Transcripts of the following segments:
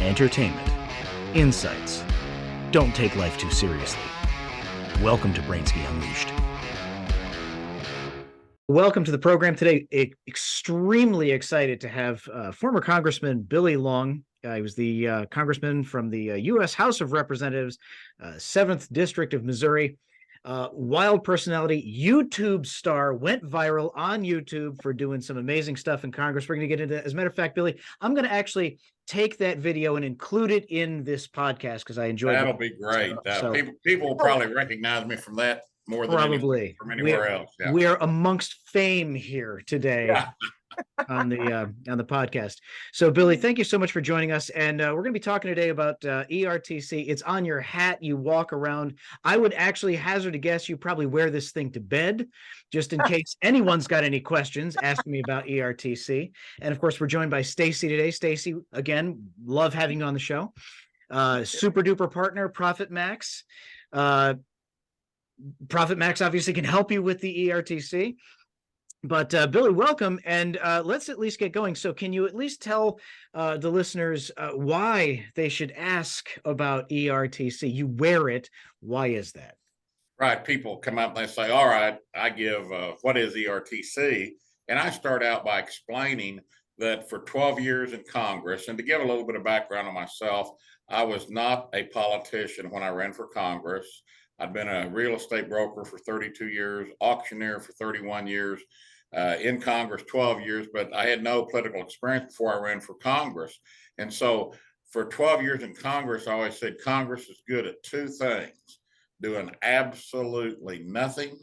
entertainment, insights. Don't take life too seriously. Welcome to Brainski Unleashed. Welcome to the program today. Extremely excited to have former Congressman Billy Long. He was the congressman from the U.S. House of Representatives, 7th District of Missouri. Wild personality, YouTube star, went viral on YouTube for doing some amazing stuff in Congress. We're going to get into that. As a matter of fact, Billy, I'm going to actually take that video and include it in this podcast because I enjoyed it. That'll be great. People will probably recognize me from that more than from anywhere else. Yeah. We are amongst fame here today. Yeah. on the podcast. So Billy, thank you so much for joining us. And we're going to be talking today about ERTC. It's on your hat. You walk around. I would actually hazard a guess you probably wear this thing to bed, just in case anyone's got any questions, ask me about ERTC. And of course, we're joined by Stacy today. Stacy, again, love having you on the show. Super duper partner, Profit Max. Profit Max obviously can help you with the ERTC. But Billy, welcome, and let's at least get going. So can you at least tell the listeners why they should ask about ERTC? You wear it. Why is that? Right. People come up and they say, all right, I give, what is ERTC? And I start out by explaining that for 12 years in Congress, and to give a little bit of background on myself, I was not a politician when I ran for Congress. I'd been a real estate broker for 32 years, auctioneer for 31 years. In Congress 12 years, but I had no political experience before I ran for Congress. And so for 12 years in Congress, I always said Congress is good at two things: doing absolutely nothing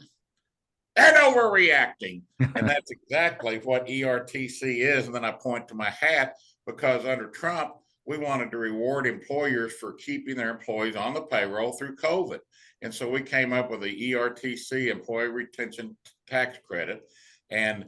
and overreacting. And that's exactly what ERTC is. And then I point to my hat because under Trump, we wanted to reward employers for keeping their employees on the payroll through COVID. And so we came up with the ERTC, Employee Retention Tax Credit. And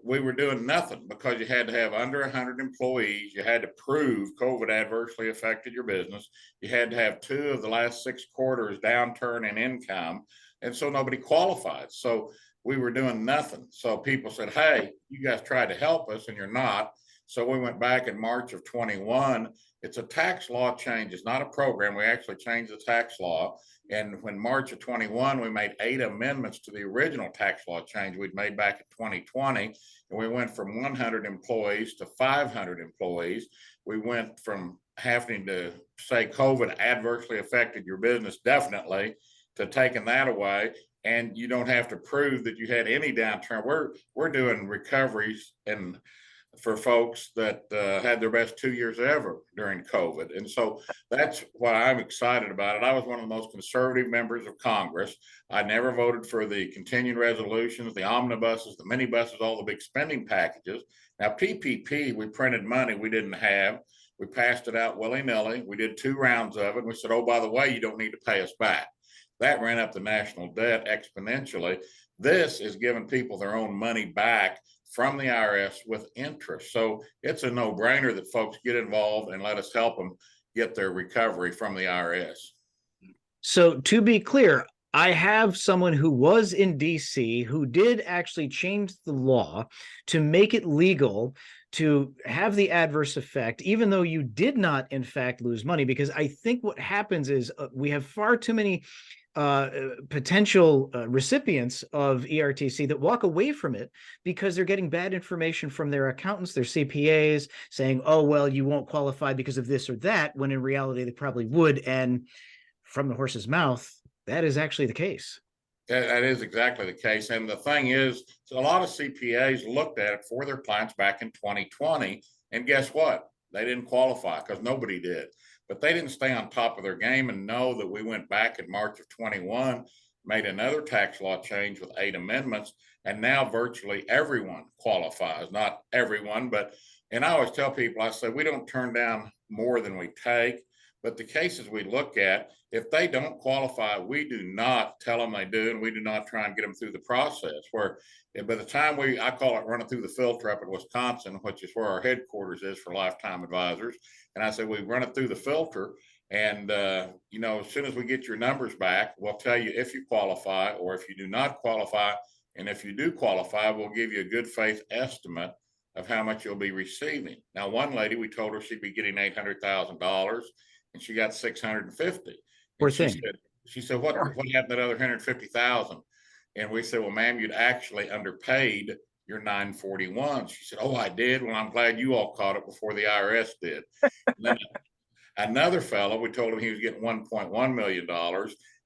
we were doing nothing because you had to have under 100 employees. You had to prove COVID adversely affected your business. You had to have 2 of the last 6 quarters downturn in income. And so nobody qualified. So we were doing nothing. So people said, hey, you guys tried to help us and you're not. So we went back in March of 21. It's a tax law change. It's not a program. We actually changed the tax law. And when March of 21, we made 8 amendments to the original tax law change we'd made back in 2020. And we went from 100 employees to 500 employees. We went from having to say COVID adversely affected your business, definitely, to taking that away. And you don't have to prove that you had any downturn. We're doing recoveries and for folks that had their best 2 years ever during COVID. And so that's why I'm excited about it. I was one of the most conservative members of Congress. I never voted for the continuing resolutions, the omnibuses, the minibuses, all the big spending packages. Now, PPP, we printed money we didn't have. We passed it out willy-nilly. We did 2 rounds of it. And we said, oh, by the way, you don't need to pay us back. That ran up the national debt exponentially. This is giving people their own money back from the IRS with interest. So it's a no-brainer that folks get involved and let us help them get their recovery from the IRS. So to be clear, I have someone who was in DC who did actually change the law to make it legal to have the adverse effect, even though you did not, in fact, lose money. Because I think what happens is we have far too many potential recipients of ERTC that walk away from it because they're getting bad information from their accountants, their CPAs, saying, oh, well, you won't qualify because of this or that, when in reality they probably would. And from the horse's mouth, that is actually the case. That is exactly the case. And the thing is, a lot of CPAs looked at it for their clients back in 2020. And guess what? They didn't qualify because nobody did. But they didn't stay on top of their game and know that we went back in March of 21, made another tax law change with 8 amendments, and now virtually everyone qualifies. Not everyone, but, and I always tell people, I say, we don't turn down more than we take, but the cases we look at, if they don't qualify, we do not tell them they do, and we do not try and get them through the process. Where by the time I call it running through the filter up in Wisconsin, which is where our headquarters is for Lifetime Advisors. And I said, we run it through the filter. And, as soon as we get your numbers back, we'll tell you if you qualify or if you do not qualify. And if you do qualify, we'll give you a good faith estimate of how much you'll be receiving. Now, one lady, we told her she'd be getting $800,000 and she got 650. Poor And thing. she said, what happened to that other 150,000? And we said, well, ma'am, you'd actually underpaid your 941. She said, oh, I did. Well, I'm glad you all caught it before the IRS did. And then another fellow, we told him he was getting $1.1 million.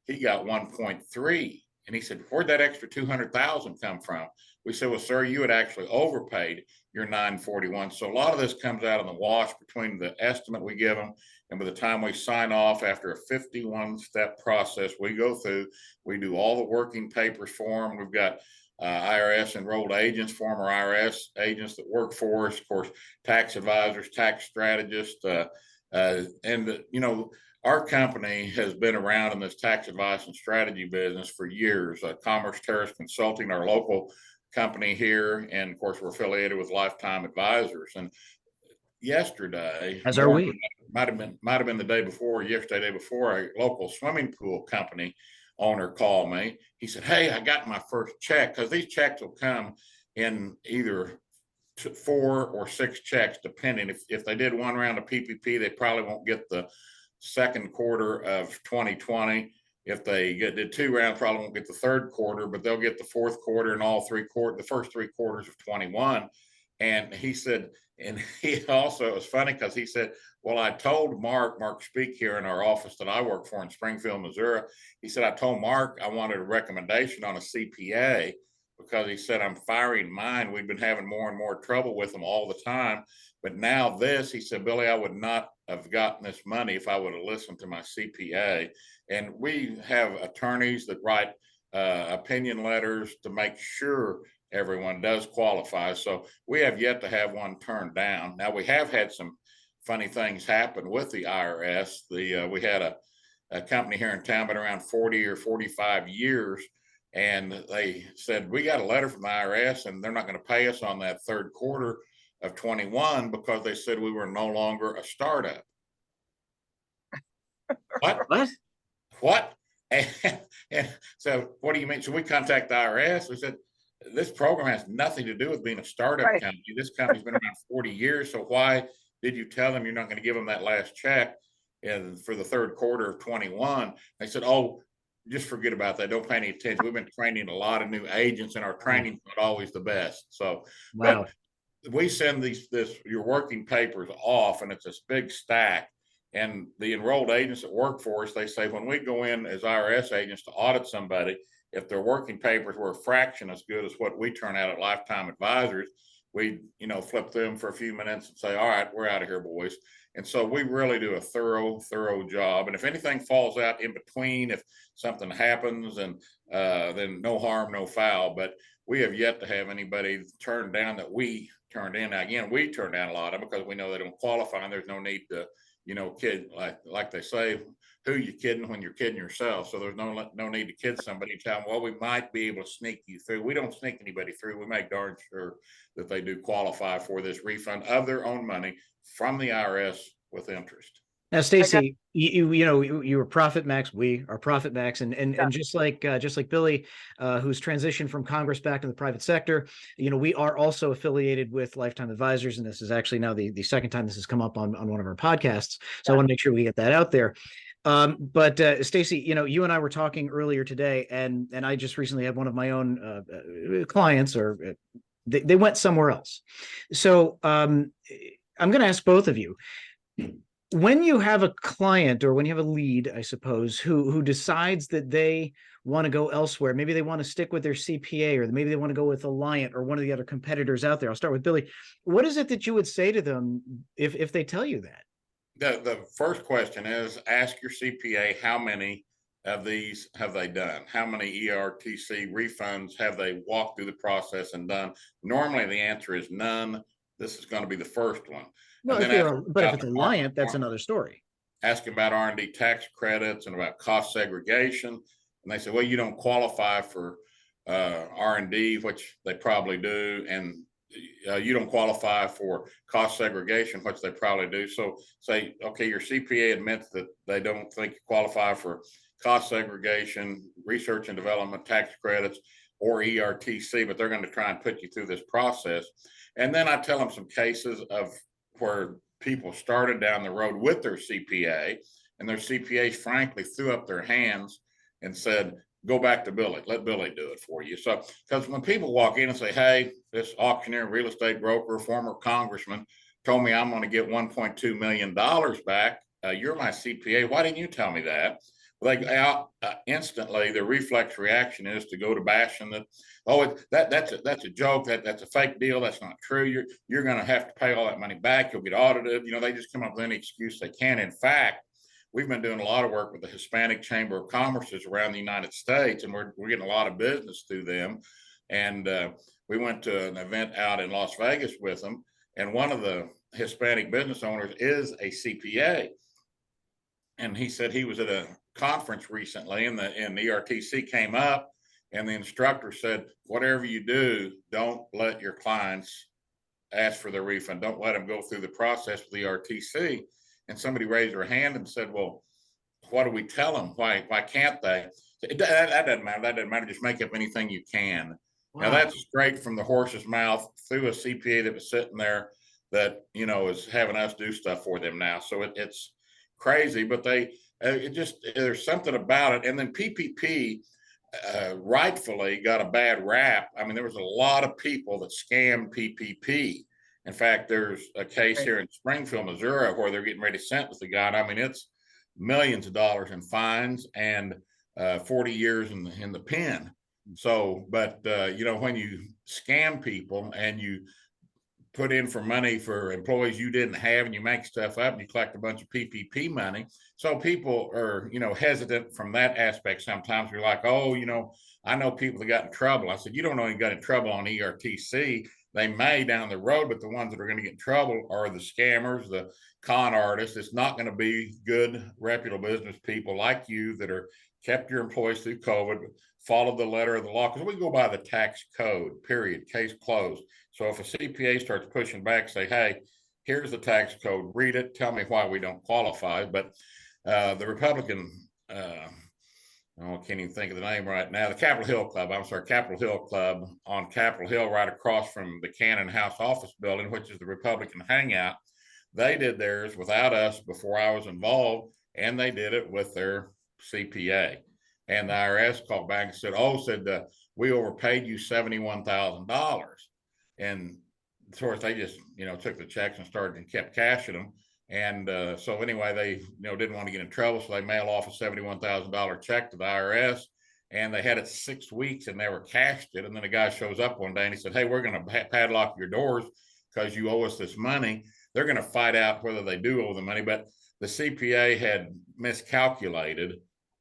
He got 1.3. And he said, where'd that extra 200,000 come from? We said, well, sir, you had actually overpaid your 941. So a lot of this comes out in the wash between the estimate we give them and by the time we sign off after a 51-step process we go through. We do all the working papers for them. We've got IRS enrolled agents, former IRS agents that work for us, of course, tax advisors, tax strategists, and you know, our company has been around in this tax advice and strategy business for years. Commerce Terrace Consulting, our local company here, and of course, we're affiliated with Lifetime Advisors. And yesterday, As are we. Might have been the day before, yesterday, day before, a local swimming pool company owner called me. He said, "Hey, I got my first check," because these checks will come in either 4 or 6 checks, depending. If they did one round of PPP, they probably won't get the second quarter of 2020. If they did 2 rounds, probably won't get the third quarter, but they'll get the fourth quarter and the first 3 quarters of 21. And he said, and he also, it was funny because he said, well, I told Mark Speak here in our office that I work for in Springfield, Missouri. He said, I told Mark I wanted a recommendation on a CPA because he said, I'm firing mine. We've been having more and more trouble with them all the time. But now he said, Billy, I would not have gotten this money if I would have listened to my CPA. And we have attorneys that write opinion letters to make sure everyone does qualify. So we have yet to have one turned down. Now, we have had some funny things happen with the IRS. We had a company here in town been around 40 or 45 years, and they said, we got a letter from the IRS and they're not going to pay us on that third quarter of 21 because they said we were no longer a startup. What? And so what do you mean? So we contact the IRS. We said, this program has nothing to do with being a startup company. This company's been around 40 years. So why did you tell them you're not going to give them that last check for the third quarter of 21? They said, oh, just forget about that. Don't pay any attention. We've been training a lot of new agents and our training's not always the best. So, wow. But we send your working papers off and it's this big stack. And the enrolled agents that work for us, they say when we go in as IRS agents to audit somebody, if their working papers were a fraction as good as what we turn out at Lifetime Advisors, we, flip through them for a few minutes and say, all right, we're out of here, boys. And so we really do a thorough job. And if anything falls out in between, if something happens, and then no harm, no foul. But we have yet to have anybody turned down that we turned in. Now, again, we turn down a lot of them because we know they don't qualify, and there's no need to, kid, like they say, who you kidding when you're kidding yourself. So there's no need to kid somebody and tell them, well, we might be able to sneak you through. We don't sneak anybody through. We make darn sure that they do qualify for this refund of their own money from the IRS with interest. Now, Stacy, you were Profit Max. We are Profit Max, and just like Billy, who's transitioned from Congress back to the private sector, we are also affiliated with Lifetime Advisors, and this is actually now the second time this has come up on one of our podcasts. So I want to make sure we get that out there. But Stacy, you and I were talking earlier today, and I just recently had one of my own clients, or they went somewhere else. So I'm going to ask both of you. When you have a client, or when you have a lead, I suppose, who decides that they want to go elsewhere, maybe they want to stick with their CPA, or maybe they want to go with Alliant or one of the other competitors out there. I'll start with Billy. What is it that you would say to them if they tell you that? The first question is, ask your CPA, how many of these have they done? How many ERTC refunds have they walked through the process and done? Normally the answer is none. This is going to be the first one. Well, if it's Alliant, that's another story. Ask about R&D tax credits and about cost segregation. And they say, well, you don't qualify for R&D, which they probably do. And you don't qualify for cost segregation, which they probably do. So say, okay, your CPA admits that they don't think you qualify for cost segregation, research and development tax credits, or ERTC, but they're going to try and put you through this process. And then I tell them some cases of where people started down the road with their CPA, and their CPAs frankly threw up their hands and said, go back to Billy, let Billy do it for you. So, because when people walk in and say, hey, this auctioneer, real estate broker, former congressman told me I'm going to get $1.2 million back. You're my CPA. Why didn't you tell me that? Like instantly, the reflex reaction is to go to bashing that. Oh, that's a joke. That's a fake deal. That's not true. You're going to have to pay all that money back. You'll get audited. They just come up with any excuse they can. In fact, we've been doing a lot of work with the Hispanic Chamber of Commerce's around the United States, and we're getting a lot of business through them. And we went to an event out in Las Vegas with them, and one of the Hispanic business owners is a CPA. And he said he was at a conference recently, and the ERTC came up, and the instructor said, whatever you do, don't let your clients ask for their refund. Don't let them go through the process with the ERTC. And somebody raised their hand and said, well, what do we tell them? Why can't they? That doesn't matter. That doesn't matter. Just make up anything you can. Wow. Now, that's straight from the horse's mouth through a CPA that was sitting there that, is having us do stuff for them now. So it's crazy, but there's something about it. And then PPP rightfully got a bad rap. I mean, there was a lot of people that scammed PPP. In fact, there's a case here in Springfield, Missouri, where they're getting ready to sentence the guy. I mean, it's millions of dollars in fines and 40 years in the pen. So, but when you scam people and you put in for money for employees you didn't have, and you make stuff up and you collect a bunch of PPP money. So people are, hesitant from that aspect. Sometimes you're like, oh, I know people that got in trouble. I said, you don't know any got in trouble on ERTC. They may down the road, but the ones that are going to get in trouble are the scammers, the con artists. It's not going to be good, reputable business people like you that are kept your employees through COVID, followed the letter of the law, because we go by the tax code, period, case closed. So if a CPA starts pushing back, say, hey, here's the tax code, read it, tell me why we don't qualify. But the Republican, I can't even think of the name right now, the Capitol Hill Club on Capitol Hill, right across from the Cannon House office building, which is the Republican hangout. They did theirs without us before I was involved, and they did it with their CPA. And the IRS called back and said, we overpaid you $71,000. And of course, they just, took the checks and started and kept cashing them. And so anyway, they, didn't want to get in trouble. So they mail off a $71,000 check to the IRS, and they had it 6 weeks and never cashed it. And then a guy shows up one day and he said, hey, we're going to padlock your doors because you owe us this money. They're going to fight out whether they do owe the money. But the CPA had miscalculated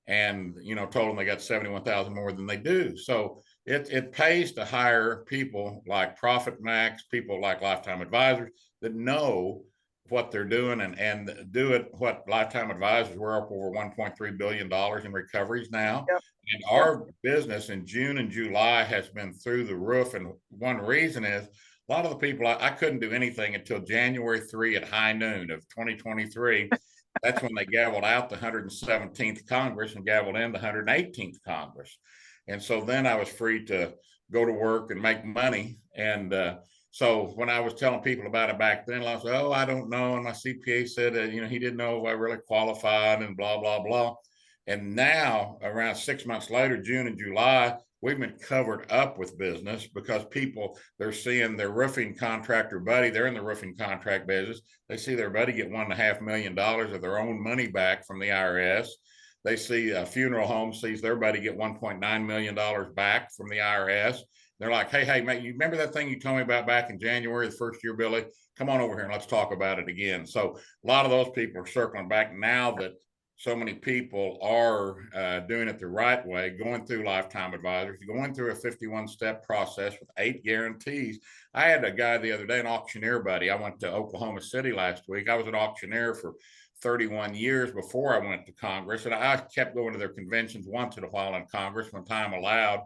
and, told them they got 71,000 more than they do. So it pays to hire people like Profit Max, people like Lifetime Advisors that know what they're doing and do it. What Lifetime Advisors, we're up over $1.3 billion in recoveries now. Yep. And our business in June and July has been through the roof. And one reason is a lot of the people, I couldn't do anything until January 3 at high noon of 2023. That's when they gavelled out the 117th Congress and gavelled in the 118th Congress. And so then I was free to go to work and make money. And so when I was telling people about it back then, I said, I don't know. And my CPA said, he didn't know if I really qualified and blah, blah, blah. And now around 6 months later, June and July, we've been covered up with business because people, they're seeing their roofing contractor buddy, they're in the roofing contract business. They see their buddy get $1.5 million of their own money back from the IRS. They see a funeral home sees their buddy get $1.9 million back from the IRS. They're like, hey, mate, you remember that thing you told me about back in January, the first year, Billy? Come on over here and let's talk about it again. So a lot of those people are circling back now that so many people are doing it the right way, going through Lifetime Advisors, going through a 51-step process with 8 guarantees. I had a guy the other day, an auctioneer buddy. I went to Oklahoma City last week. I was an auctioneer for 31 years before I went to Congress, and I kept going to their conventions once in a while in Congress when time allowed.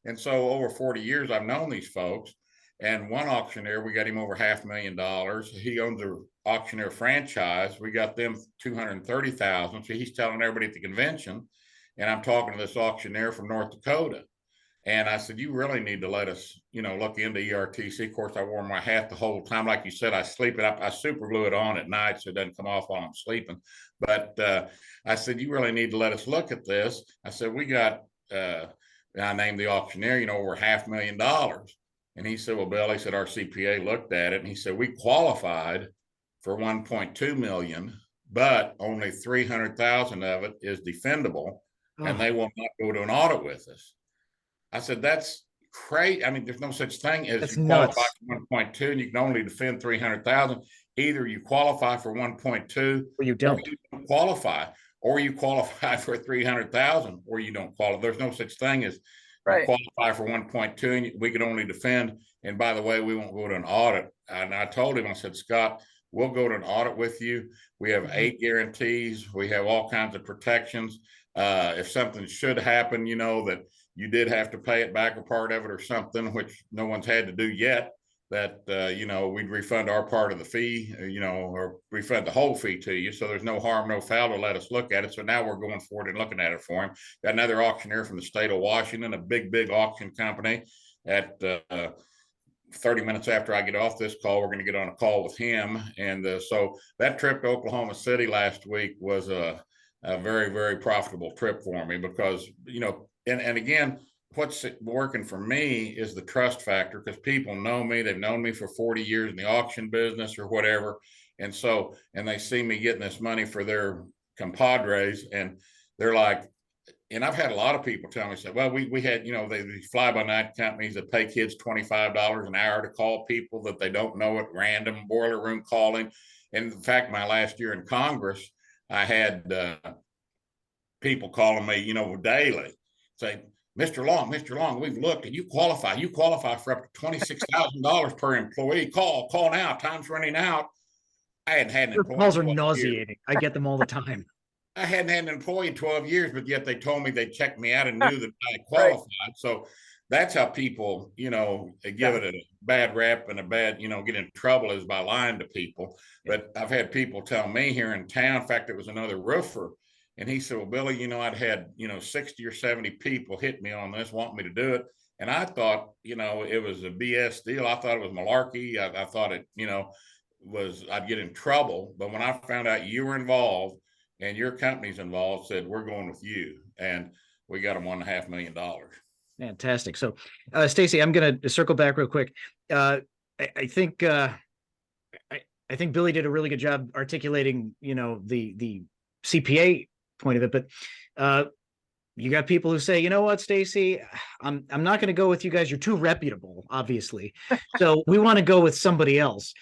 And so over 40 years, I've known these folks. And one auctioneer, we got him over $500,000. He owns an auctioneer franchise. We got them $230,000. So he's telling everybody at the convention, and I'm talking to this auctioneer from North Dakota. And I said, you really need to let us, look into ERTC. Of course, I wore my hat the whole time. Like you said, I sleep it up. I super glue it on at night so it doesn't come off while I'm sleeping. But I said, you really need to let us look at this. I said, we got, I named the auctioneer, over $500,000. And he said, well, Bill, he said, our CPA looked at it and he said, we qualified for 1.2 million, but only 300,000 of it is defendable, and they will not go to an audit with us. I said, that's crazy. I mean, there's no such thing as you qualify for 1.2 and you can only defend 300,000. Either you qualify for 1.2 or you don't qualify, or you qualify for 300,000 or you don't qualify. There's no such thing as you qualify for 1.2 and we can only defend. And by the way, we won't go to an audit. And I told him, I said, Scott, we'll go to an audit with you. We have 8 guarantees. We have all kinds of protections. If something should happen, that you did have to pay it back or part of it or something, which no one's had to do yet, that, we'd refund our part of the fee, or refund the whole fee to you. So there's no harm, no foul to let us look at it. So now we're going forward and looking at it for him. Got another auctioneer from the state of Washington, a big auction company. At 30 minutes after I get off this call, we're going to get on a call with him. And so that trip to Oklahoma City last week was a very, very profitable trip for me because, and again, what's working for me is the trust factor, because people know me. They've known me for 40 years in the auction business or whatever. And so, and they see me getting this money for their compadres, and they're like, and I've had a lot of people tell me, say, well, we had, these fly-by-night companies that pay kids $25 an hour to call people that they don't know at random, boiler room calling. And in fact, my last year in Congress, I had people calling me, daily, say, Mr. Long, we've looked and you qualify for up to $26,000 per employee. Call now. Time's running out. I hadn't had an employee. Calls are nauseating. I get them all the time. I hadn't had an employee in 12 years, but yet they told me they checked me out and knew that I qualified. So that's how people, give it a bad rep and a bad, get in trouble, is by lying to people. But I've had people tell me here in town, in fact, it was another roofer, and he said, well, Billy, I'd had, 60 or 70 people hit me on this, want me to do it. And I thought, it was a BS deal. I thought it was malarkey. I thought it, I'd get in trouble. But when I found out you were involved and your company's involved, said, we're going with you. And we got them $1.5 million. Fantastic. So, Stacy, I'm going to circle back real quick. I think Billy did a really good job articulating, the CPA point of it, but you got people who say, you know what, Stacy, I'm not going to go with you guys. You're too reputable, obviously. So we want to go with somebody else.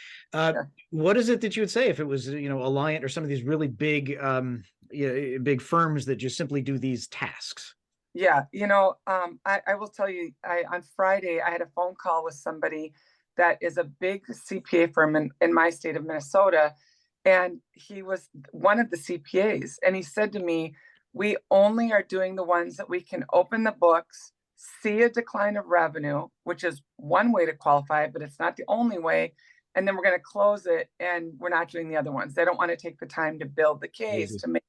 What is it that you would say if it was, Alliant or some of these really big, big firms that just simply do these tasks? Yeah, I will tell you, on Friday, I had a phone call with somebody that is a big CPA firm in my state of Minnesota. And he was one of the CPAs. And he said to me, we only are doing the ones that we can open the books, see a decline of revenue, which is one way to qualify, but it's not the only way. And then we're going to close it, and we're not doing the other ones. They don't want to take the time to build the case to make.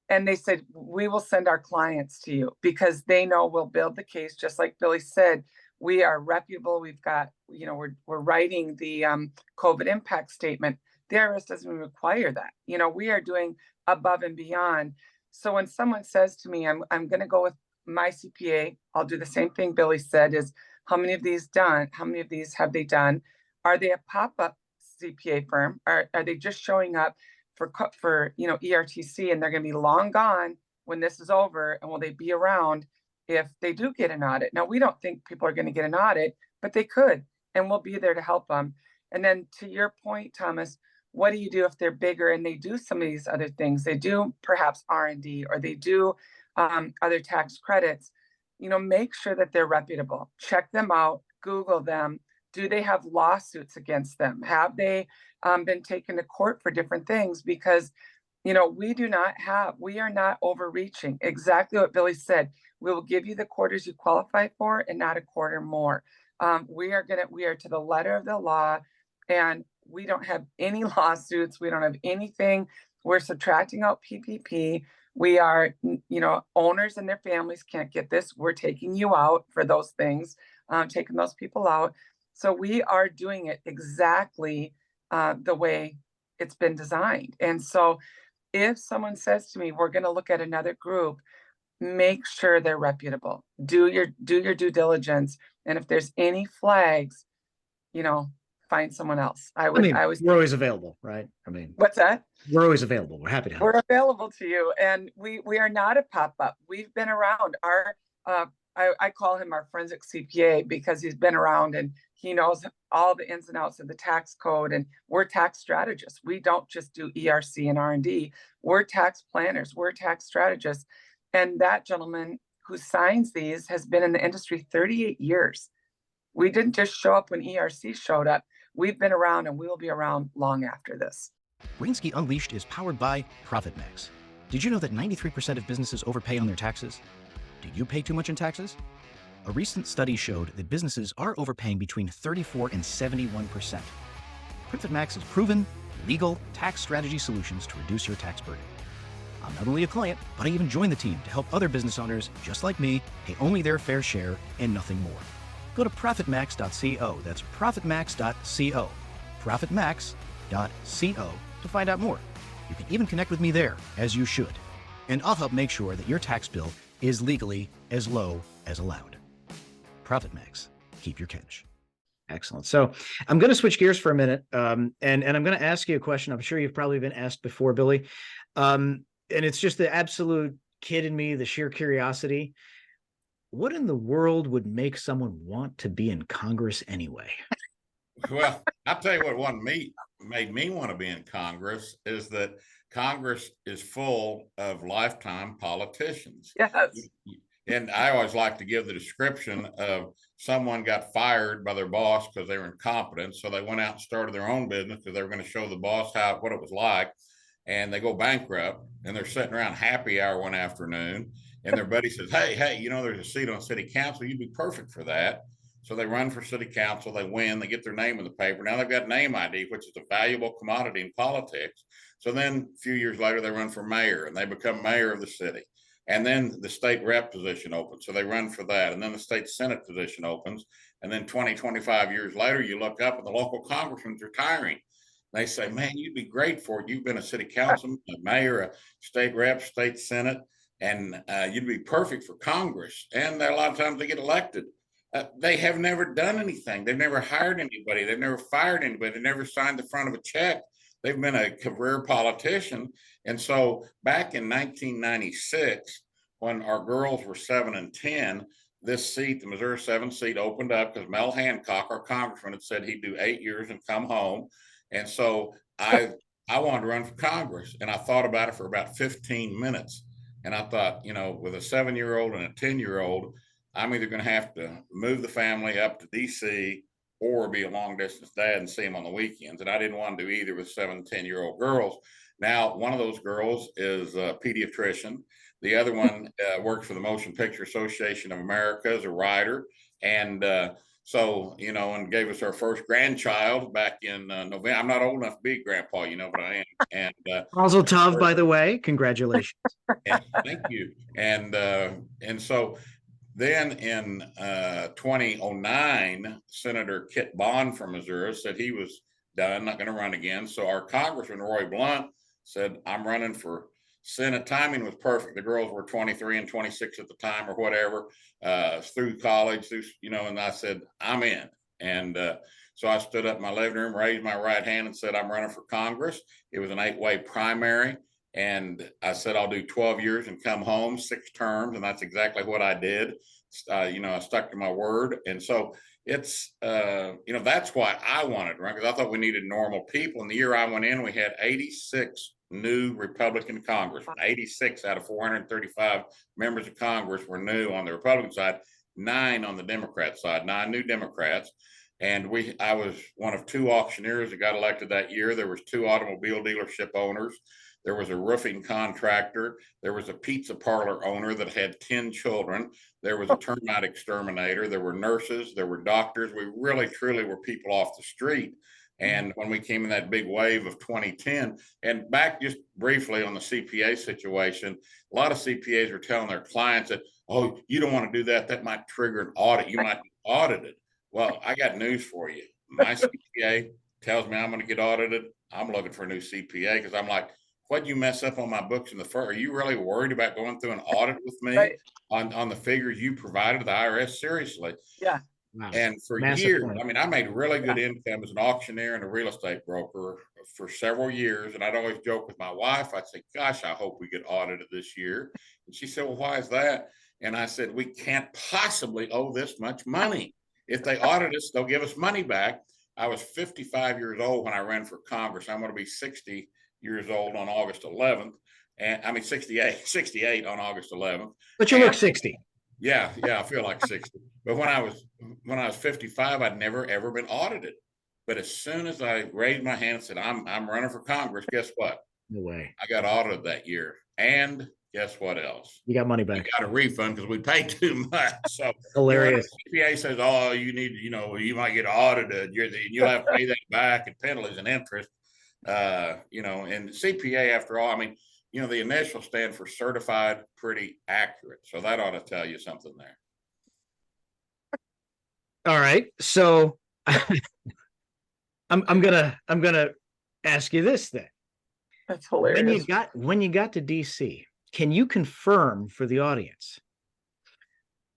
And they said, we will send our clients to you because they know we'll build the case. Just like Billy said, we are reputable. We've got, we're writing the COVID impact statement. The IRS doesn't even require that. We are doing above and beyond. So when someone says to me, I'm going to go with my CPA, I'll do the same thing Billy said, is how many of these done? How many of these have they done? Are they a pop-up CPA firm? Are they just showing up for ERTC, and they're going to be long gone when this is over? And will they be around if they do get an audit? Now, we don't think people are going to get an audit, but they could, and we'll be there to help them. And then to your point, Thomas, what do you do if they're bigger and they do some of these other things? They do perhaps R&D, or they do other tax credits. Make sure that they're reputable. Check them out. Google them. Do they have lawsuits against them? Have they been taken to court for different things? Because, we are not overreaching. Exactly what Billy said. We will give you the quarters you qualify for and not a quarter more. We are to the letter of the law, and we don't have any lawsuits. We don't have anything. We're subtracting out PPP. We are, owners and their families can't get this. We're taking you out for those things, taking those people out. So we are doing it exactly the way it's been designed. And so if someone says to me, we're going to look at another group, make sure they're reputable. Do your due diligence. And if there's any flags, find someone else. I was we're always available, right? What's that? We're always available. We're happy to help. We're available to you. And we are not a pop-up. We've been around. I call him our forensic CPA because he's been around and he knows all the ins and outs of the tax code, and we're tax strategists. We don't just do ERC and R&D. We're tax planners. We're tax strategists. And that gentleman who signs these has been in the industry 38 years. We didn't just show up when ERC showed up. We've been around and we will be around long after this. Brainski Unleashed is powered by ProfitMax. Did you know that 93% of businesses overpay on their taxes? Do you pay too much in taxes? A recent study showed that businesses are overpaying between 34 and 71%. ProfitMax is proven, legal tax strategy solutions to reduce your tax burden. I'm not only a client, but I even joined the team to help other business owners just like me pay only their fair share and nothing more. Go to profitmax.co. That's profitmax.co. Profitmax.co to find out more. You can even connect with me there, as you should. And I'll help make sure that your tax bill is legally as low as allowed. ProfitMax. Keep your catch. Excellent. So I'm going to switch gears for a minute, and I'm going to ask you a question. I'm sure you've probably been asked before, Billy. And it's just the absolute kid in me, the sheer curiosity. What in the world would make someone want to be in Congress anyway? Well, I'll tell you what made me want to be in Congress is that Congress is full of lifetime politicians. Yes. And I always like to give the description of someone got fired by their boss because they were incompetent. So they went out and started their own business because they were going to show the boss what it was like. And they go bankrupt and they're sitting around happy hour one afternoon. And their buddy says, hey, there's a seat on city council. You'd be perfect for that. So they run for city council. They win. They get their name in the paper. Now they've got name ID, which is a valuable commodity in politics. So then a few years later, they run for mayor and they become mayor of the city. And then the state rep position opens. So they run for that. And then the state Senate position opens. And then 20, 25 years later, you look up and the local congressman's retiring. They say, man, you'd be great for it. You've been a city councilman, a mayor, a state rep, state Senate, and you'd be perfect for Congress. And a lot of times they get elected. They have never done anything. They've never hired anybody. They've never fired anybody. They've never signed the front of a check. They've been a career politician. And so back in 1996, when our girls were 7 and 10, this seat, the Missouri 7 seat, opened up because Mel Hancock, our congressman, had said he'd do 8 years and come home. And so I wanted to run for Congress. And I thought about it for about 15 minutes. And I thought, with a 7-year-old and a 10-year-old, I'm either going to have to move the family up to DC or be a long distance dad and see them on the weekends. And I didn't want to do either with 7 and 10-year-old girls. Now, one of those girls is a pediatrician. The other one works for the Motion Picture Association of America as a writer. And and gave us our first grandchild back in November. I'm not old enough to be a grandpa, but I am. And Mazel tov, by the way, congratulations. Thank you. And so then in 2009, Senator Kit Bond from Missouri said he was done, not going to run again. So our Congressman Roy Blunt said, I'm running for Senate. Timing was perfect. The girls were 23 and 26 at the time or whatever, through college, and I said, I'm in. And so I stood up in my living room, raised my right hand and said, I'm running for Congress. It was an 8-way primary. And I said, I'll do 12 years and come home, 6 terms. And that's exactly what I did. I stuck to my word. And so it's, that's why I wanted to run, because I thought we needed normal people. And the year I went in, we had 86 new Republican congressmen. 86 out of 435 members of Congress were new on the Republican side, 9 on the Democrat side, 9 new Democrats. And I was one of 2 auctioneers that got elected that year. There was 2 automobile dealership owners. There was a roofing contractor. There was a pizza parlor owner that had 10 children. There was a termite exterminator. There were nurses. There were doctors. We really, truly were people off the street. And when we came in that big wave of 2010, and back just briefly on the CPA situation, a lot of CPAs were telling their clients that, oh, you don't want to do that. That might trigger an audit. You might be audited. Well, I got news for you. My CPA tells me I'm going to get audited. I'm looking for a new CPA because I'm like, what'd you mess up on my books in the first? Are you really worried about going through an audit with me Right. on the figures you provided to the IRS? Seriously. Yeah. Wow. And for Massive years, point. I mean, I made really good income as an auctioneer and a real estate broker for several years. And I'd always joke with my wife. I'd say, gosh, I hope we get audited this year. And she said, well, why is that? And I said, we can't possibly owe this much money. If they audit us, they'll give us money back. I was 55 years old when I ran for Congress. I'm going to be 60 years old on August 11th. And I mean, 68 on August 11th. But you look 60. Yeah, I feel like 60. But when I was 55, I'd never ever been audited. But as soon as I raised my hand and said, I'm running for Congress, guess what? No way. I got audited that year. And guess what else? You got money back. We got a refund because we paid too much. So Hilarious. You know, CPA says, oh, you need, you might get audited. You'll have to pay that back and penalties and interest. And CPA, after all, I mean, the initials stand for certified pretty accurate. So that ought to tell you something there. All right. So I'm gonna ask you this then. That's hilarious. When you got to DC, can you confirm for the audience,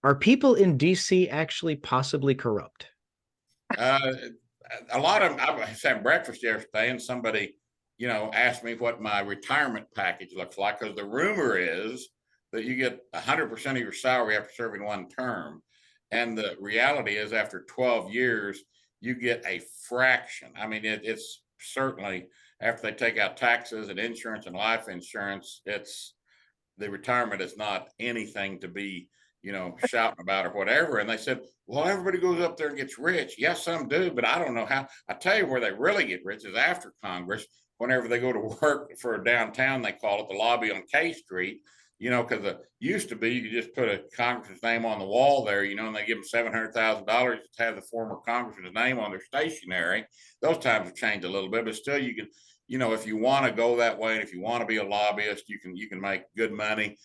are people in DC actually possibly corrupt? A lot of them. I was having breakfast yesterday and somebody asked me what my retirement package looks like, because the rumor is that you get 100% of your salary after serving one term. And the reality is after 12 years, you get a fraction. I mean, it's certainly after they take out taxes and insurance and life insurance, the retirement is not anything to be, shouting about or whatever. And they said, well, everybody goes up there and gets rich. Yes, some do, but I don't know how. I tell you where they really get rich is after Congress. Whenever they go to work for downtown, they call it the lobby on K Street, because it used to be you could just put a congressman's name on the wall there, and they give them $700,000 to have the former congressman's name on their stationery. Those times have changed a little bit, but still you can, if you want to go that way and if you want to be a lobbyist, you can make good money.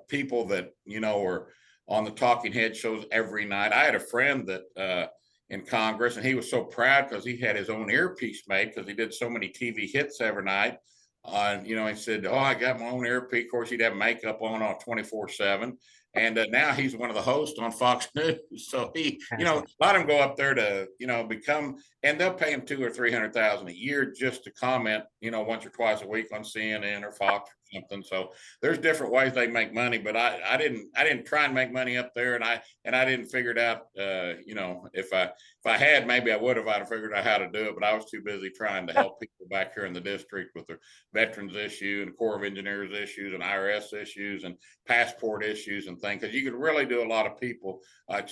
People that, are on the talking head shows every night. I had a friend that, in Congress, and he was so proud because he had his own earpiece made because he did so many TV hits every night. He said, oh, I got my own earpiece. Of course, he'd have makeup on 24/7. And now he's one of the hosts on Fox News. So he, a lot of them go up there to, become, and they'll pay him $200,000 or $300,000 a year just to comment, once or twice a week on CNN or Fox or something. So there's different ways they make money, but I didn't try and make money up there, and I didn't figure it out. If I had, maybe I would have. I'd have figured out how to do it, but I was too busy trying to help people back here in the district with their veterans issue and Corps of Engineers issues and IRS issues and passport issues and things. Because you can really do a lot of people.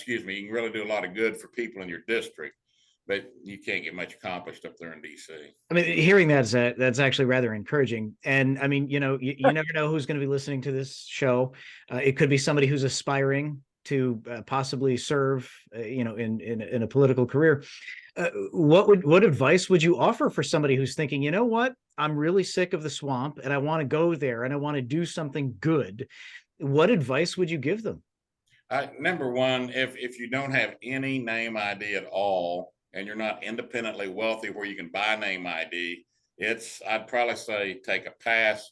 You can really do a lot of good for people in your district, but you can't get much accomplished up there in DC. I mean, hearing that's actually rather encouraging. And I mean, you never know who's going to be listening to this show. It could be somebody who's aspiring to possibly serve, in a political career. What advice would you offer for somebody who's thinking, you know what, I'm really sick of the swamp and I want to go there and I want to do something good? What advice would you give them? Number one, if you don't have any name ID at all, and you're not independently wealthy where you can buy name ID, I'd probably say take a pass,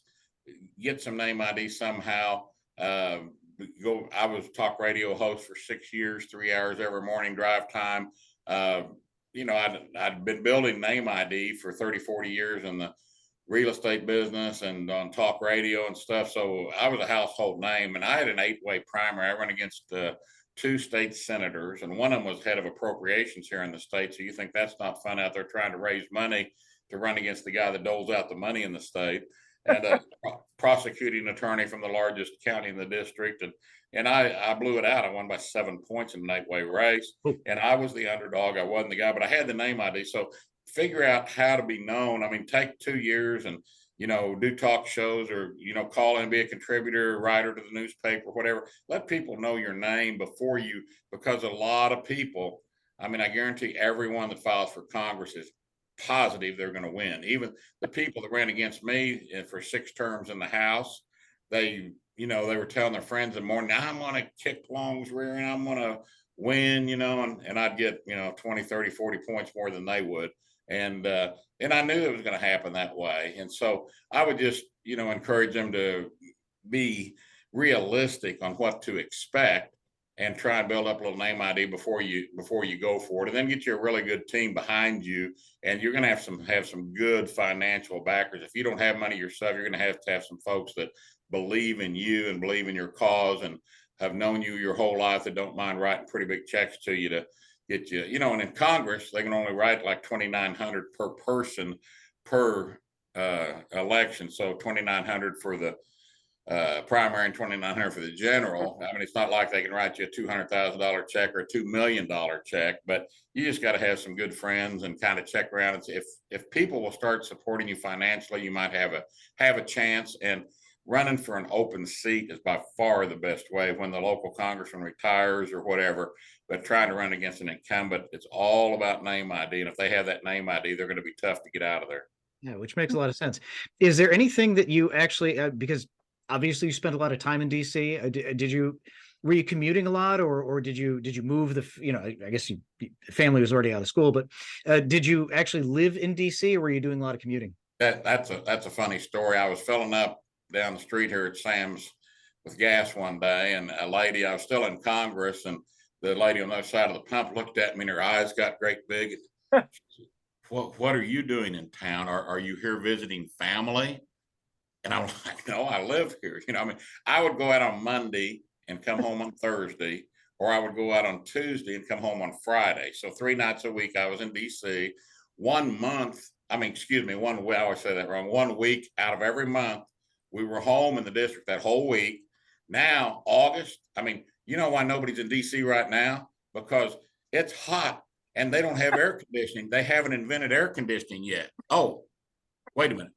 get some name ID somehow. I was a talk radio host for 6 years, 3 hours every morning drive time. I'd been building name ID for 30, 40 years in the real estate business and on talk radio and stuff. So I was a household name, and I had an 8-way primary. I ran against 2 state senators, and one of them was head of appropriations here in the state. So you think that's not fun out there trying to raise money to run against the guy that doles out the money in the state, and a prosecuting attorney from the largest county in the district. And I blew it out. I won by 7 points in an 8-way race. And I was the underdog. I wasn't the guy, but I had the name ID. So figure out how to be known. I mean, take 2 years and, do talk shows or, call in, be a contributor, writer to the newspaper, whatever. Let people know your name because a lot of people, I mean, I guarantee everyone that files for Congress is positive they're going to win. Even the people that ran against me for 6 terms in the House, they were telling their friends in the morning, I'm going to kick Long's rear and I'm going to win, and I'd get, 20, 30, 40 points more than they would. And I knew it was going to happen that way. And so I would just, encourage them to be realistic on what to expect and try and build up a little name ID before you go for it, and then get you a really good team behind you. And you're going to have some good financial backers. If you don't have money yourself, you're going to have some folks that believe in you and believe in your cause and have known you your whole life, that don't mind writing pretty big checks to you to get you, and in Congress, they can only write like $2,900 per person per election. So $2,900 for the primary and $2,900 for the general. I mean, it's not like they can write you a $200,000 check or a $2 million check, but you just got to have some good friends and kind of check around. If people will start supporting you financially, you might have a chance. And running for an open seat is by far the best way when the local congressman retires or whatever. But trying to run against an incumbent, it's all about name ID. And if they have that name ID, they're going to be tough to get out of there. Yeah, which makes a lot of sense. Is there anything that you actually, because obviously you spent a lot of time in DC, were you commuting a lot, or did you move I guess family was already out of school, but did you actually live in DC, or were you doing a lot of commuting? That's a funny story. I was filling up down the street here at Sam's with gas one day, and a lady, I was still in Congress, and the lady on the other side of the pump looked at me and her eyes got great big. What are you doing in town? Are you here visiting family? And I was like, no, I live here. I would go out on Monday and come home on Thursday, or I would go out on Tuesday and come home on Friday. So 3 nights a week I was in DC. 1 month, I always say that wrong. 1 week out of every month, we were home in the district that whole week. Now, August, why nobody's in DC right now? Because it's hot and they don't have air conditioning. They haven't invented air conditioning yet. Oh, wait a minute.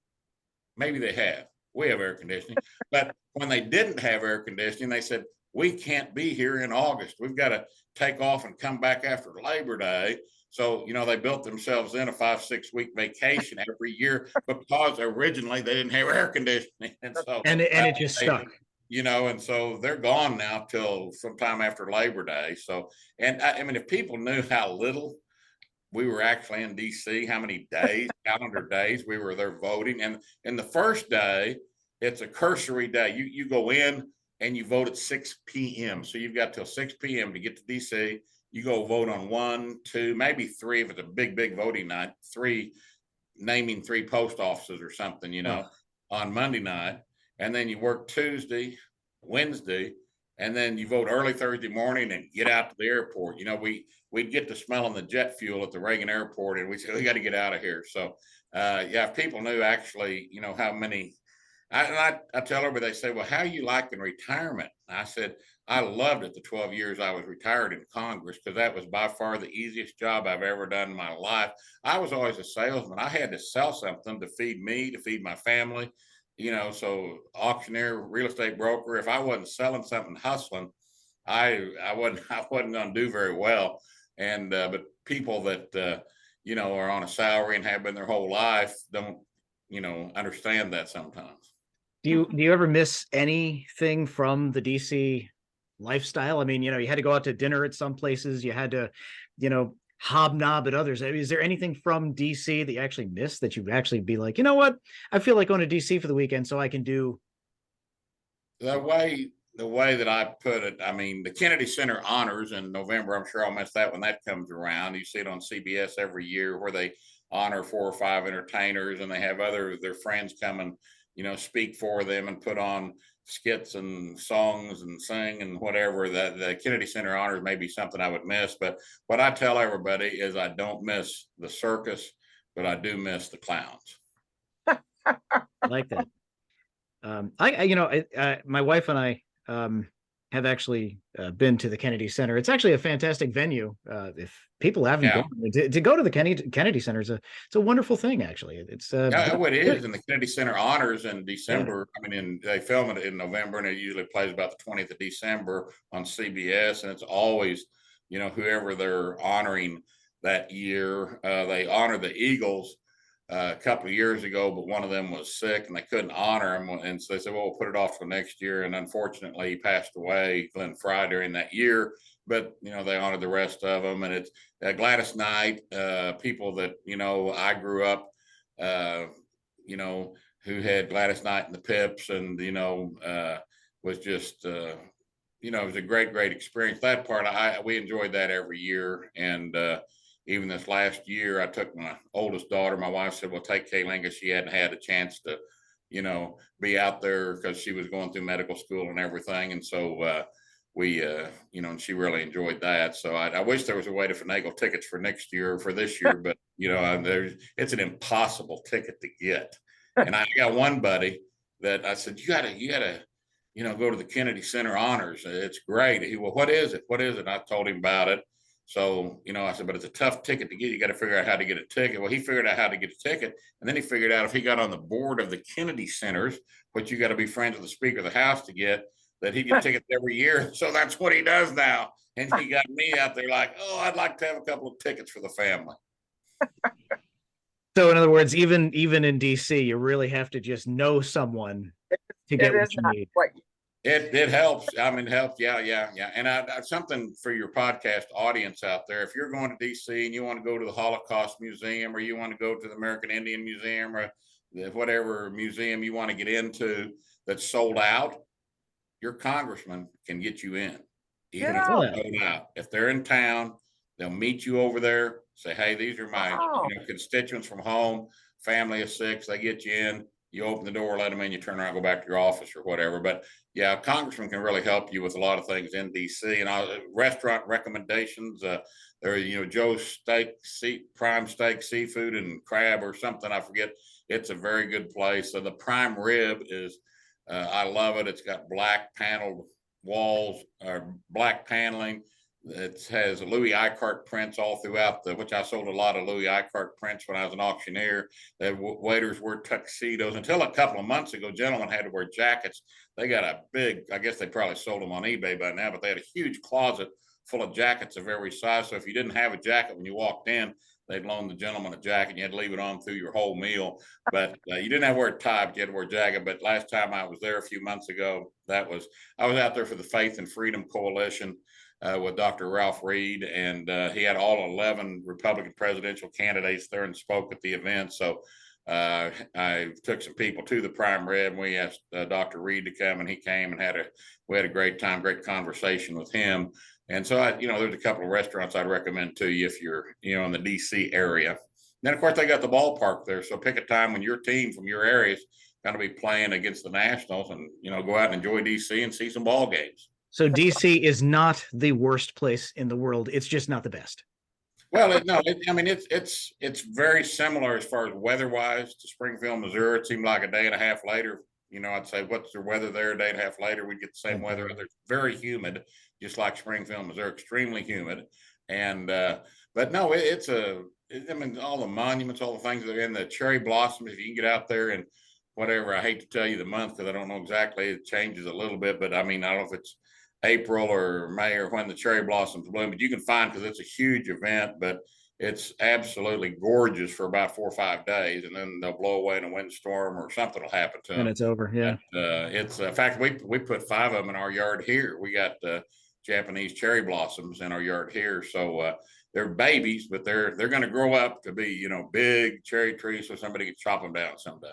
Maybe they have. We have air conditioning. But when they didn't have air conditioning, they said, we can't be here in August. We've got to take off and come back after Labor Day. So, they built themselves in a 5-6 week vacation every year because originally they didn't have air conditioning. And so it just stuck. And so they're gone now till sometime after Labor Day. So, and if people knew how little we were actually in DC, how many days, calendar days we were there voting. And in the first day, it's a cursory day. You go in and you vote at 6 p.m. So you've got till 6 p.m. to get to DC. You go vote on 1, 2, maybe 3 if it's a big voting night, 3, naming 3 post offices or something, on Monday night. And then you work Tuesday, Wednesday, and then you vote early Thursday morning and get out to the airport. We'd get to smelling the jet fuel at the Reagan airport, and we said, we got to get out of here. So, if people knew actually, how many, I tell everybody, they say, well, how you liking retirement? I said, I loved it the 12 years I was retired in Congress, because that was by far the easiest job I've ever done in my life. I was always a salesman. I had to sell something to feed me, to feed my family. So auctioneer, real estate broker, if I wasn't selling something, hustling, I wasn't going to do very well. And, but people that, are on a salary and have been their whole life don't, understand that sometimes. Do you ever miss anything from the DC lifestyle? You had to go out to dinner at some places, you had to, hobnob at others. Is there anything from DC that you actually miss, that you'd actually be like, you know what, I feel like going to DC for the weekend so I can do? The way that I put it, the Kennedy Center honors in November, I'm sure I'll miss that when that comes around. You see it on CBS every year, where they honor 4 or 5 entertainers, and they have their friends come and, speak for them and put on skits and songs and sing and whatever. The Kennedy Center honors may be something I would miss, but what I tell everybody is I don't miss the circus, but I do miss the clowns. I like that. My wife and I have actually been to the Kennedy Center. It's actually a fantastic venue. If people haven't gone, to go to the Kennedy Center it's a wonderful thing. Actually, it's it is. And the Kennedy Center honors in December. Yeah. They film it in November, and it usually plays about the 20th of December on CBS. And it's always, whoever they're honoring that year. They honored the Eagles a couple of years ago, but one of them was sick and they couldn't honor him. And so they said, well, we'll put it off for next year. And unfortunately, he passed away, Glenn Fry, during that year. But, they honored the rest of them. And it's Gladys Knight, people that, I grew up, who had Gladys Knight and the Pips and, was just, it was a great, great experience. That part, we enjoyed that every year. And, even this last year, I took my oldest daughter. My wife said, well, take Kayleen, because she hadn't had a chance to, be out there because she was going through medical school and everything. And so we, and she really enjoyed that. So I wish there was a way to finagle tickets for next year, for this year, but, it's an impossible ticket to get. And I got one buddy that I said, you gotta, go to the Kennedy Center Honors. It's great. He, well, what is it? What is it? And I told him about it. So, I said, but it's a tough ticket to get. You got to figure out how to get a ticket. Well, he figured out how to get a ticket. And then he figured out if he got on the board of the Kennedy Centers, which you got to be friends with the Speaker of the House to get, that he get tickets every year. So that's what he does now. And he got me out there like, oh, I'd like to have a couple of tickets for the family. So in other words, even in DC, you really have to just know someone to get what you need. It helps. I mean, it helps. Yeah. And something for your podcast audience out there. If you're going to DC and you want to go to the Holocaust Museum, or you want to go to the American Indian Museum, or whatever museum you want to get into that's sold out, your congressman can get you in. Even if they're sold out. If they're in town, they'll meet you over there. Say, hey, these are my constituents from home, family of 6. They get you in. You open the door, let them in, you turn around, go back to your office or whatever. But yeah, congressman can really help you with a lot of things in DC. And restaurant recommendations, there, Joe's Prime Steak, Seafood and Crab or something, I forget. It's a very good place. So the prime rib is, I love it. It's got black paneled walls, or black paneling. It has Louis Icart prints all throughout which I sold a lot of Louis Icart prints when I was an auctioneer. The waiters wore tuxedos. Until a couple of months ago, gentlemen had to wear jackets. They got a big, I guess they probably sold them on eBay by now, but they had a huge closet full of jackets of every size. So if you didn't have a jacket when you walked in, they'd loan the gentleman a jacket and you had to leave it on through your whole meal. But you didn't have to wear a tie, but you had to wear a jacket. But last time I was there a few months ago, I was out there for the Faith and Freedom Coalition with Dr. Ralph Reed, and he had all 11 Republican presidential candidates there and spoke at the event. So I took some people to the prime rib, and we asked Dr. Reed to come, and he came, and we had a great time, great conversation with him. And so there's a couple of restaurants I'd recommend to you if you're, in the DC area. Then of course they got the ballpark there. So pick a time when your team from your area is going to be playing against the Nationals, and, go out and enjoy DC and see some ball games. So DC is not the worst place in the world. It's just not the best. Well, it's very similar as far as weather-wise to Springfield, Missouri. It seemed like a day and a half later, I'd say, what's the weather there? A day and a half later, we'd get the same weather. It's very humid, just like Springfield, Missouri, extremely humid. And, but no, all the monuments, all the things that are in the cherry blossoms, if you can get out there and whatever, I hate to tell you the month because I don't know exactly, it changes a little bit, but I don't know if it's April or May or when the cherry blossoms bloom, but you can find, because it's a huge event, but it's absolutely gorgeous for about 4 or 5 days, and then they'll blow away in a windstorm or something will happen to them. And it's over. Yeah. But, it's in fact, we put 5 of them in our yard here. We got Japanese cherry blossoms in our yard here. So they're babies, but they're going to grow up to be, big cherry trees so somebody can chop them down someday.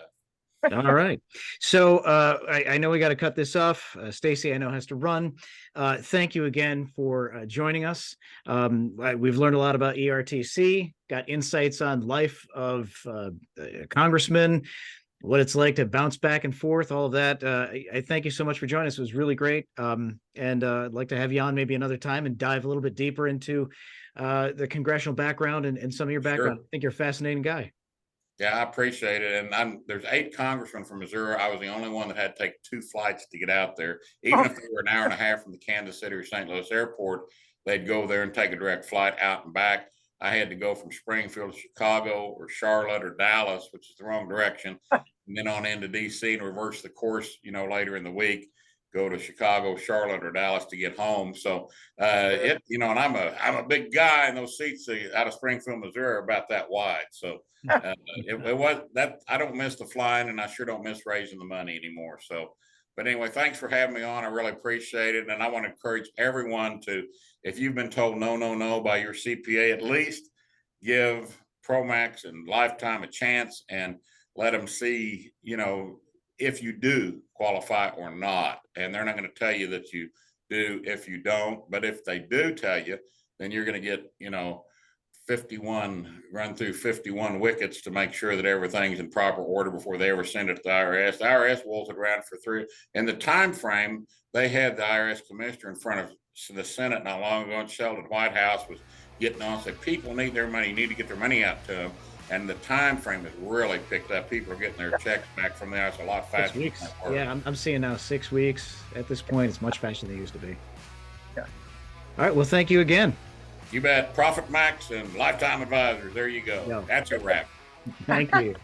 All right. So I know we got to cut this off. Stacy, I know, has to run. Thank you again for joining us. We've learned a lot about ERTC, got insights on life of congressmen, what it's like to bounce back and forth, all of that. I thank you so much for joining us. It was really great. And I'd like to have you on maybe another time and dive a little bit deeper into the congressional background and some of your background. Sure. I think you're a fascinating guy. Yeah, I appreciate it. And there's 8 congressmen from Missouri. I was the only one that had to take 2 flights to get out there. Even if they were an hour and a half from the Kansas City or St. Louis airport, they'd go there and take a direct flight out and back. I had to go from Springfield to Chicago or Charlotte or Dallas, which is the wrong direction, and then on into DC and reverse the course, later in the week, go to Chicago, Charlotte, or Dallas to get home. So and I'm a big guy, and those seats out of Springfield, Missouri, are about that wide. So it was that I don't miss the flying, and I sure don't miss raising the money anymore. So, but anyway, thanks for having me on. I really appreciate it, and I want to encourage everyone to, if you've been told no, no, no by your CPA, at least give Promax and Lifetime a chance and let them see, if you do qualify or not. And they're not going to tell you that you do if you don't. But if they do tell you, then you're going to get, 51 wickets to make sure that everything's in proper order before they ever send it to the IRS. The IRS rolls it around for 3. In the time frame, they had the IRS commissioner in front of the Senate not long ago, and Sheldon White House was getting on, said people need their money, need to get their money out to them. And the time frame has really picked up. People are getting their checks back from the IRS a lot faster. 6 weeks. Yeah, I'm seeing now 6 weeks. At this point, it's much faster than it used to be. Yeah. All right. Well, thank you again. You bet. Profit Max and Lifetime Advisors. There you go. Yeah. That's a wrap. Thank you.